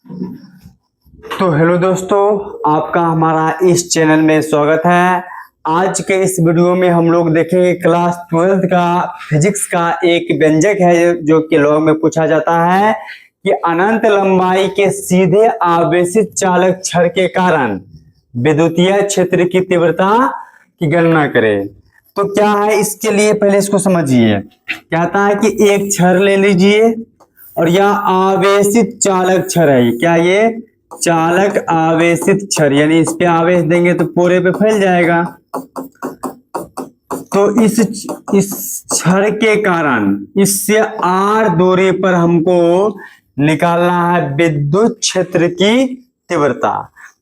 तो हेलो दोस्तों, आपका हमारा इस चैनल में स्वागत है। आज के इस वीडियो में हम लोग देखेंगे क्लास 12th का फिजिक्स का एक व्यंजक है जो कि लॉग में पूछा जाता है कि अनंत लंबाई के सीधे आवेशित चालक छड़ के कारण विद्युतीय क्षेत्र की तीव्रता की गणना करें। तो क्या है, इसके लिए पहले इसको समझिए। कहता है कि एक छड़ ले लीजिए और यह आवेशित चालक छड़ है। क्या ये चालक आवेशित छड़, यानी इस पे आवेश देंगे तो पूरे पे फैल जाएगा। तो इस छड़ के कारण इससे r दूरी पर हमको निकालना है विद्युत क्षेत्र की तीव्रता।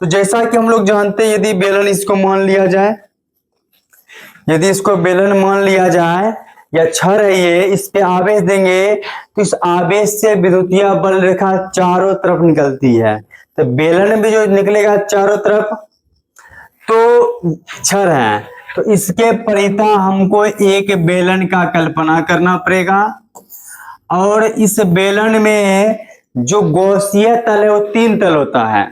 तो जैसा कि हम लोग जानते हैं, यदि बेलन इसको मान लिया जाए, यदि इसको बेलन मान लिया जाए या छड़ है ये, इस पे आवेश देंगे तो इस आवेश से विद्युतीय बल रेखा चारों तरफ निकलती है। तो बेलन भी जो निकलेगा चारों तरफ, तो छड़ है, तो इसके परिता हमको एक बेलन का कल्पना करना पड़ेगा। और इस बेलन में जो गौसीय तल है वो 3 तल होता है।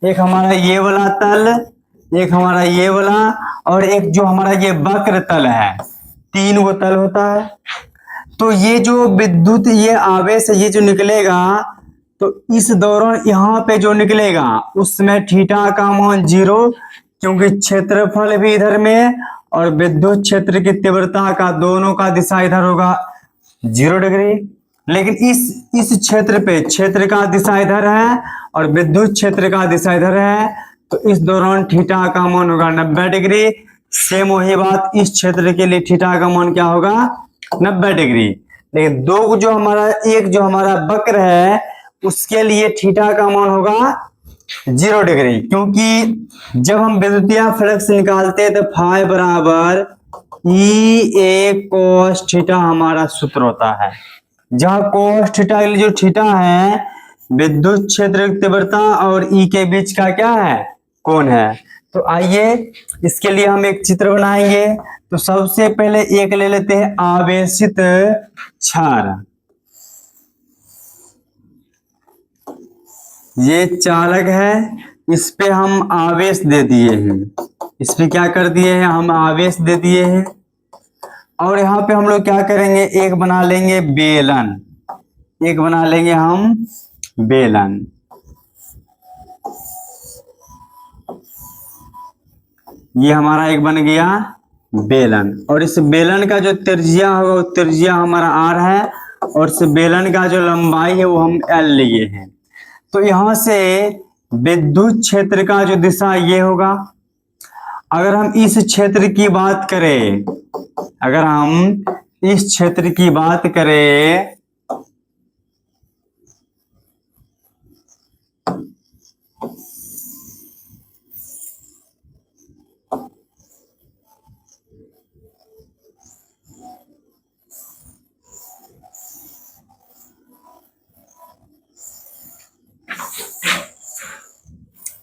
एक हमारा ये वाला तल, एक हमारा ये वाला, और एक जो हमारा ये वक्र तल है। 3 वो तल होता है। तो ये जो विद्युत ये आवेश है, ये जो निकलेगा, तो इस दौरान यहाँ पे जो निकलेगा उसमें थीटा का मान 0, क्योंकि क्षेत्रफल भी इधर में और विद्युत क्षेत्र की तीव्रता का दोनों का दिशा इधर होगा 0 डिग्री। लेकिन इस क्षेत्र पे क्षेत्र का दिशा इधर है और विद्युत क्षेत्र का दिशा इधर है, तो इस दौरान थीटा का मान होगा 90 डिग्री। सेम वही बात इस क्षेत्र के लिए थीटा का मान क्या होगा, 90 डिग्री। लेकिन एक जो हमारा वक्र है उसके लिए थीटा का मान होगा 0 डिग्री, क्योंकि जब हम विद्युतीय फ्लक्स निकालते हैं तो फाई बराबर ई ए कोस थीटा हमारा सूत्र होता है। जहां कोस थीटा के लिए जो थीटा है विद्युत क्षेत्र की तीव्रता और ई के बीच का क्या है, कोण है। तो आइए इसके लिए हम एक चित्र बनाएंगे। तो सबसे पहले एक ले लेते हैं आवेशित छड़। ये चालक है, इस पे हम आवेश दे दिए हैं, इस पे क्या कर दिए हैं, हम आवेश दे दिए हैं। और यहाँ पे हम लोग क्या करेंगे, एक बना लेंगे बेलन, एक बना लेंगे हम बेलन। ये हमारा एक बन गया बेलन, और इस बेलन का जो त्रिज्या होगा वो त्रिज्या हमारा r है, और इस बेलन का जो लंबाई है वो हम l लिए हैं। तो यहां से विद्युत क्षेत्र का जो दिशा ये होगा। अगर हम इस क्षेत्र की बात करें, अगर हम इस क्षेत्र की बात करें,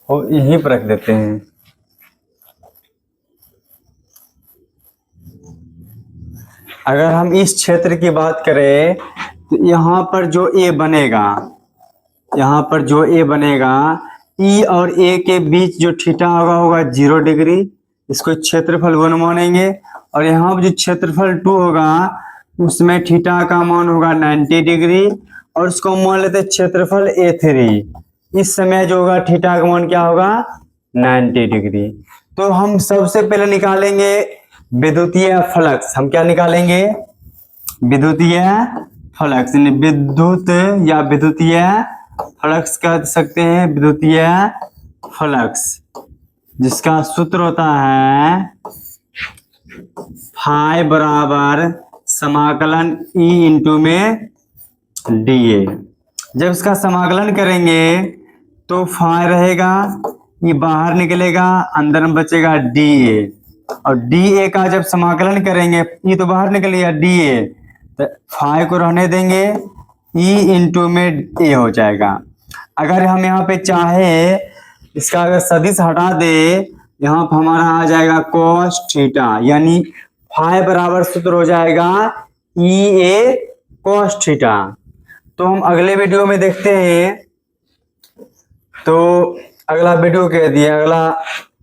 और यहीं पर रख देते हैं। अगर हम इस क्षेत्र की बात करें तो यहाँ पर जो ए बनेगा, यहाँ पर जो ए बनेगा, ई और ए के बीच जो थीटा होगा 0 डिग्री। इसको क्षेत्रफल 1 मानेंगे। और यहाँ पर जो क्षेत्रफल 2 होगा उसमें थीटा का मान होगा 90 डिग्री, और उसको मान लेते क्षेत्रफल A3। इस समय जो होगा थीटा का मान क्या होगा, 90 डिग्री। तो हम सबसे पहले निकालेंगे विद्युतीय फ्लक्स। हम क्या निकालेंगे, विद्युतीय फ्लक्स, यानी विद्युत या विद्युतीय फ्लक्स कह सकते हैं, विद्युतीय फ्लक्स, जिसका सूत्र होता है फाई बराबर समाकलन ई इंटू में डी ए। जब इसका समाकलन करेंगे तो फाई रहेगा, ये बाहर निकलेगा, अंदर में बचेगा डी ए। और डी ए का जब समाकलन करेंगे, ये तो बाहर निकल गया डी ए, तो फाई को रहने देंगे, ई इंटू में ए हो जाएगा। अगर हम यहाँ पे चाहे इसका अगर सदिश हटा दे, यहाँ पर हमारा आ जाएगा कोस थीटा, यानी फाई बराबर सूत्र हो जाएगा ई ए कोस थीटा। तो हम अगले वीडियो में देखते हैं तो अगला वीडियो कह दिए, अगला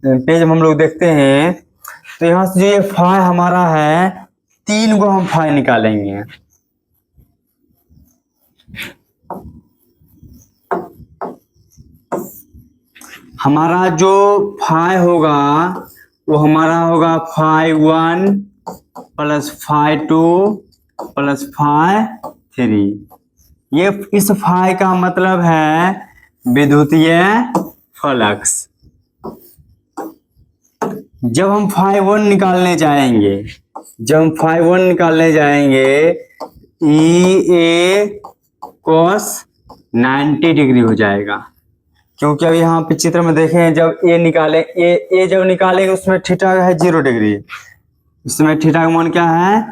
पेज हम लोग देखते हैं। तो यहाँ से जो ये फाई हमारा है, 3 को हम फाई निकालेंगे। हमारा जो फाई होगा वो हमारा होगा φ1 प्लस φ2 प्लस φ3। ये इस फाई का मतलब है विद्युतीय फ्लक्स। जब हम φ1 निकालने जाएंगे, EA cos 90 डिग्री हो जाएगा। क्योंकि अभी यहाँ पे चित्र में देखें, जब ए जब निकालेंगे उसमें थीटा है 0 डिग्री, इसमें थीटा का मान क्या है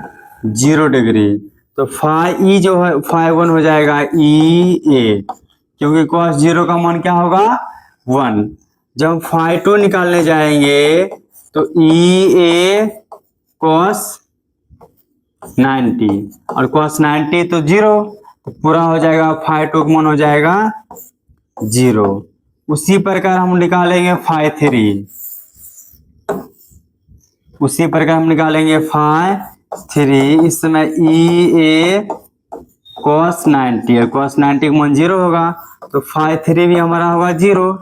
0 डिग्री। तो φe जो है φ1 हो जाएगा EA, क्योंकि cos 0 का मान क्या होगा 1। जब φ2 निकालने जाएंगे तो EA cos 90 और cos 90 तो 0, तो पूरा हो जाएगा φ2 का मान हो जाएगा 0। उसी प्रकार हम निकालेंगे φ3, इस समय EA cos 90 और cos 90 का मान 0 होगा, तो φ3 भी हमारा होगा 0।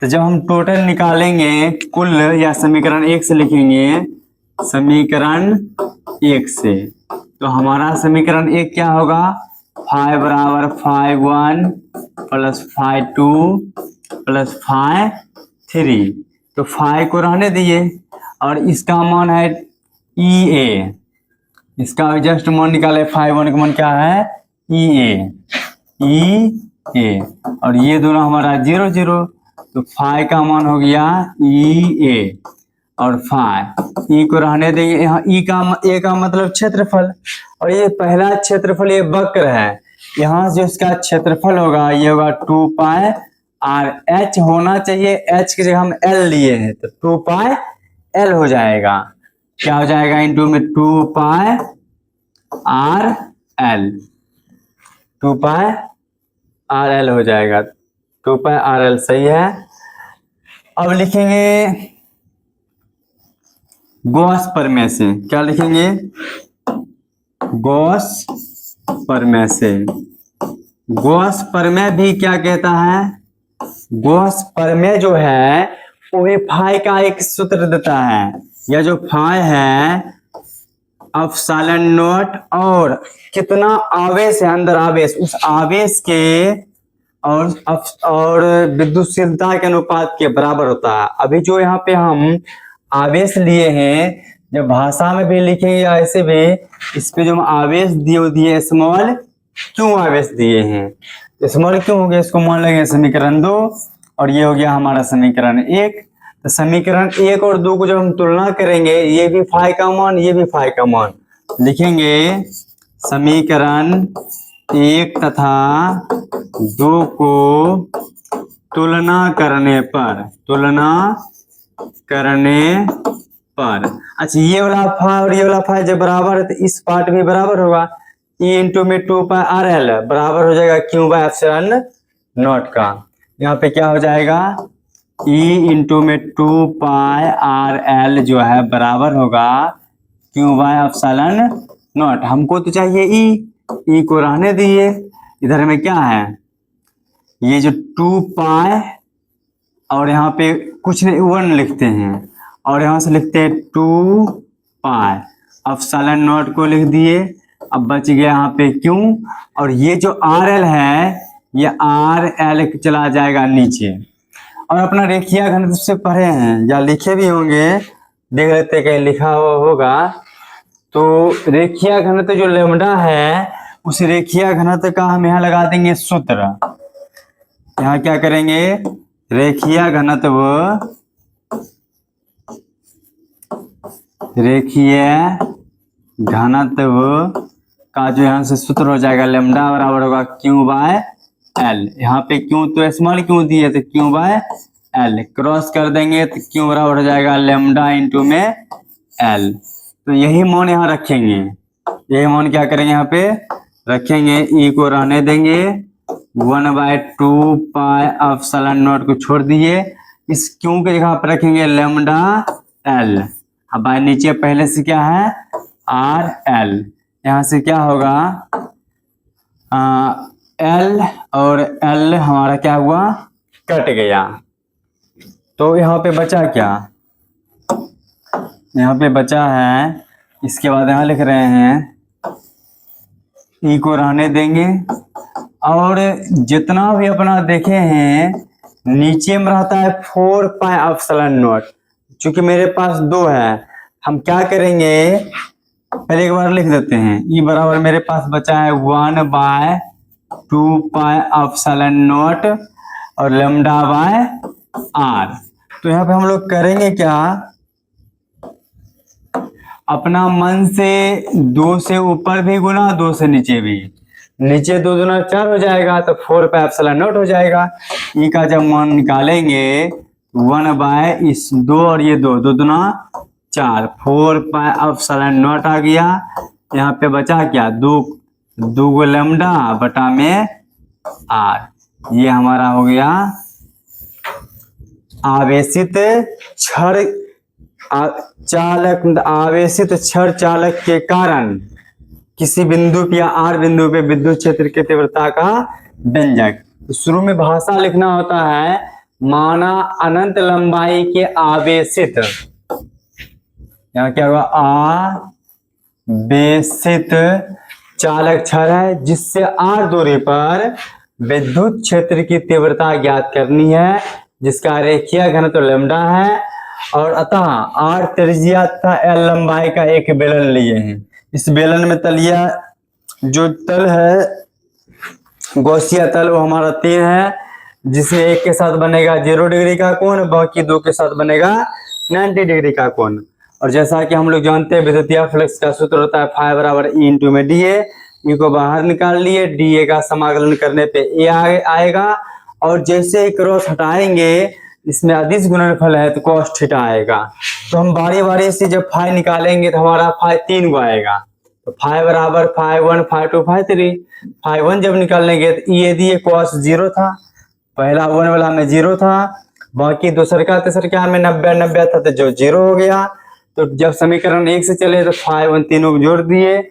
तो जब हम टोटल निकालेंगे कुल, या समीकरण 1 से लिखेंगे, समीकरण 1 से, तो हमारा समीकरण 1 क्या होगा, फाई बराबर φ1 प्लस φ2 प्लस φ3। तो फाई को रहने दिए और इसका मान है EA, इसका जस्ट मान निकाले, φ1 का मान क्या है EA, और ये दोनों हमारा 0 0, तो फाई का मान हो गया EA और फाई, ई को रहने देंगे। यहाँ ए का मतलब क्षेत्रफल, और ये पहला क्षेत्रफल ये वक्र है, यहाँ से इसका क्षेत्रफल होगा, ये होगा 2 पाई आर। एच होना चाहिए, एच की जगह हम एल लिए हैं, तो 2 पाई एल हो जाएगा। क्या हो जाएगा, इंटू में 2 पाई आर एल, 2 पाई आर एल हो जाएगा, 2 पाई आर एल सही है। अब लिखेंगे गॉस प्रमेय से, क्या लिखेंगे, गॉस प्रमेय से। गॉस प्रमेय भी क्या कहता है, गॉस प्रमेय जो है वो फाई का एक सूत्र देता है। यह जो फाई है एप्सिलॉन नॉट और कितना आवेश है अंदर, आवेश, उस आवेश के और विद्युतशीलता के अनुपात के बराबर होता है। अभी जो यहाँ पे हम आवेश लिए हैं, जब भाषा में भी लिखेंगे या ऐसे भी, इस पे जो हम आवेश दिए स्मॉल क्यों आवेश दिए हैं, स्मॉल क्यों हो गया, इसको मान लेंगे समीकरण 2, और ये हो गया हमारा समीकरण 1। तो समीकरण 1 और 2 को जब हम तुलना करेंगे, ये भी फाई का मान, ये भी फाई का मान, लिखेंगे समीकरण 1 तथा 2 को तुलना करने पर, अच्छा ये वाला फाई और ये वाला फाई जब बराबर है तो इस पार्ट भी बराबर होगा, E इंटू में 2 पाई आर एल बराबर हो जाएगा क्यू बाय एप्सिलॉन नॉट का। यहाँ पे क्या हो जाएगा, E इंटू में 2 पाई आर एल जो है बराबर होगा क्यू बाय एप्सिलॉन नॉट। हमको तो चाहिए E को रहने दिए, इधर में क्या है, ये जो 2 पाई और यहाँ पे कुछ नहीं 1 लिखते हैं, और यहाँ से लिखते हैं 2 पाई, एप्सिलॉन नॉट को लिख दिए। अब बच गया यहाँ पे क्यों, और ये जो आर एल है ये आर एल चला जाएगा नीचे। और अपना रेखीय घनत्व से पढ़े हैं या लिखे भी होंगे, देख लेते कहीं लिखा हुआ होगा। तो रेखीय घनत्व जो लैम्डा है, उस रेखीय घनत्व का हम यहाँ लगा देंगे सूत्र। यहाँ क्या करेंगे, रेखीय घनत्व का जो यहाँ से सूत्र हो जाएगा, लैम्डा बराबर होगा क्यू बाय एल। यहाँ पे क्यू तो स्मॉल क्यू दिए थे, क्यू बाय एल क्रॉस कर देंगे तो क्यू बराबर हो जाएगा लैम्डा इंटू में एल। तो यही मान यहाँ रखेंगे, यही मान क्या करेंगे यहाँ पे रखेंगे, ई को रहने देंगे 1/2 पाई एप्सिलॉन नॉट को छोड़ दिए, इस क्यू की जगह पर रखेंगे लेमडा एल। अब भाई नीचे पहले से क्या है आर एल, यहाँ से क्या होगा एल और एल हमारा क्या हुआ कट गया। तो यहाँ पे बचा क्या, यहाँ पे बचा है, इसके बाद यहाँ लिख रहे हैं ई को रहने देंगे। और जितना भी अपना देखे हैं नीचे में रहता है 4 पाई एप्सिलॉन नॉट। चूंकि मेरे पास 2 है, हम क्या करेंगे पहले एक बार लिख देते हैं। ई बराबर मेरे पास बचा है 1/2 पाई एप्सिलॉन नॉट और लेमडा बाय आर। तो यहाँ पे हम लोग करेंगे क्या, अपना मन से 2 से ऊपर भी गुना 2 से नीचे भी, नीचे 2 दूना 4 हो जाएगा तो 4 पाई एप्सिलॉन नॉट हो जाएगा। ई का जब मान निकालेंगे 1/2 और ये 2 दूना 4, 4 पाई एप्सिलॉन नॉट आ गया। यहाँ पे बचा क्या 2 लेमडा बटा में आर। ये हमारा हो गया आवेशित क्षण चालक, आवेशित क्षण चालक के कारण किसी बिंदु या आर बिंदु पे विद्युत क्षेत्र की तीव्रता का व्यंजक। तो शुरू में भाषा लिखना होता है, माना अनंत लंबाई के आवेशित, यहाँ क्या हुआ आवेशित चालक क्षण है जिससे आर दूरी पर विद्युत क्षेत्र की तीव्रता ज्ञात करनी है, जिसका रेखीय घनत्व लैम्डा है और अतः आर त्रिज्या तथा एल लंबाई का एक बेलन लिए हैं। इस बेलन में तलिया जो तल है गौसिया तल वो हमारा 3 है, जिसमें एक के साथ बनेगा 0 डिग्री का कोण, बाकी 2 के साथ बनेगा 90 डिग्री का कोण। और जैसा कि हम लोग जानते हैं विद्युतीय फ्लक्स का सूत्र होता है फाई बराबर ई इंटू में डी ए। ई को बाहर निकाल लिए, डी ए का समाकलन करने पे ए आएगा और जैसे ही क्रॉस हटाएंगे इसमें अदिश गुणनफल है तो कॉस थीटा आएगा। तो हम बारी बारी से जब फाई निकालेंगे तो हमारा फाई 3 को आएगा। तो फाई बराबर फाई 1 फाई 2 फाई 3। फाई 1 जब निकालेंगे तो ये यदि कॉस 0 था, पहला 1 वाला में 0 था, बाकी दूसरे का तीसरे का में 90 था तो जो 0 हो गया। तो जब समीकरण 1 से चले तो फाई 1 तीनों को जोड़ दिए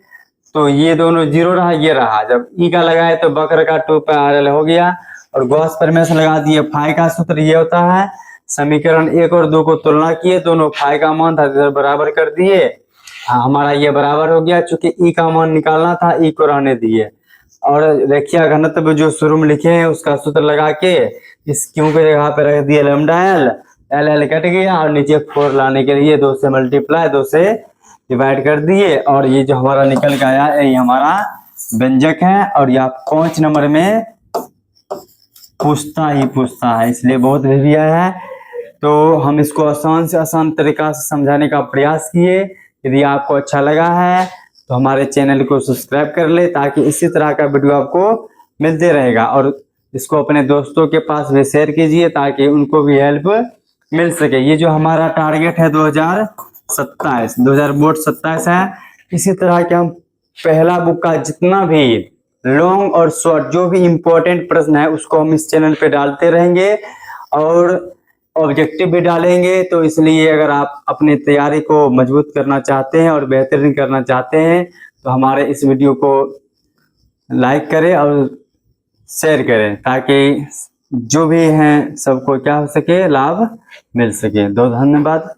तो ये दोनों 0 रहा, ये रहा। जब ई का लगाए तो वक्र का 2 पाई आर एल हो गया और गॉस प्रमेय लगा दिए। फाई का सूत्र ये होता है, समीकरण 1 और 2 को तुलना किए, दोनों फाई का मान था इधर बराबर कर दिए। हाँ हमारा ये बराबर हो गया, चूंकि ई का मान निकालना था ई को रहने दिए। और रेखीय घनत्व जो शुरू में लिखे हैं उसका सूत्र लगा के इस क्यू के जगह पे रख दिए lambda L, L L cut गया और नीचे 4 लाने के लिए 2 से मल्टीप्लाई 2 से डिवाइड कर दिए और ये जो हमारा निकल के आया ये हमारा व्यंजक है। और ये 5 नंबर में पूछता है, इसलिए बहुत हेवी है। तो हम इसको आसान से आसान तरीका से समझाने का प्रयास किए। यदि आपको अच्छा लगा है तो हमारे चैनल को सब्सक्राइब कर ले ताकि इसी तरह का वीडियो आपको मिलते रहेगा। और इसको अपने दोस्तों के पास भी शेयर कीजिए ताकि उनको भी हेल्प मिल सके। ये जो हमारा टारगेट है 2027 बोर्ड 27 है। इसी तरह के हम पहला बुक का जितना भी लॉन्ग और शॉर्ट जो भी इम्पोर्टेंट प्रश्न है उसको हम इस चैनल पे डालते रहेंगे और ऑब्जेक्टिव भी डालेंगे। तो इसलिए अगर आप अपनी तैयारी को मजबूत करना चाहते हैं और बेहतरीन करना चाहते हैं तो हमारे इस वीडियो को लाइक करें और शेयर करें ताकि जो भी हैं सबको क्या हो सके लाभ मिल सके। धन्यवाद।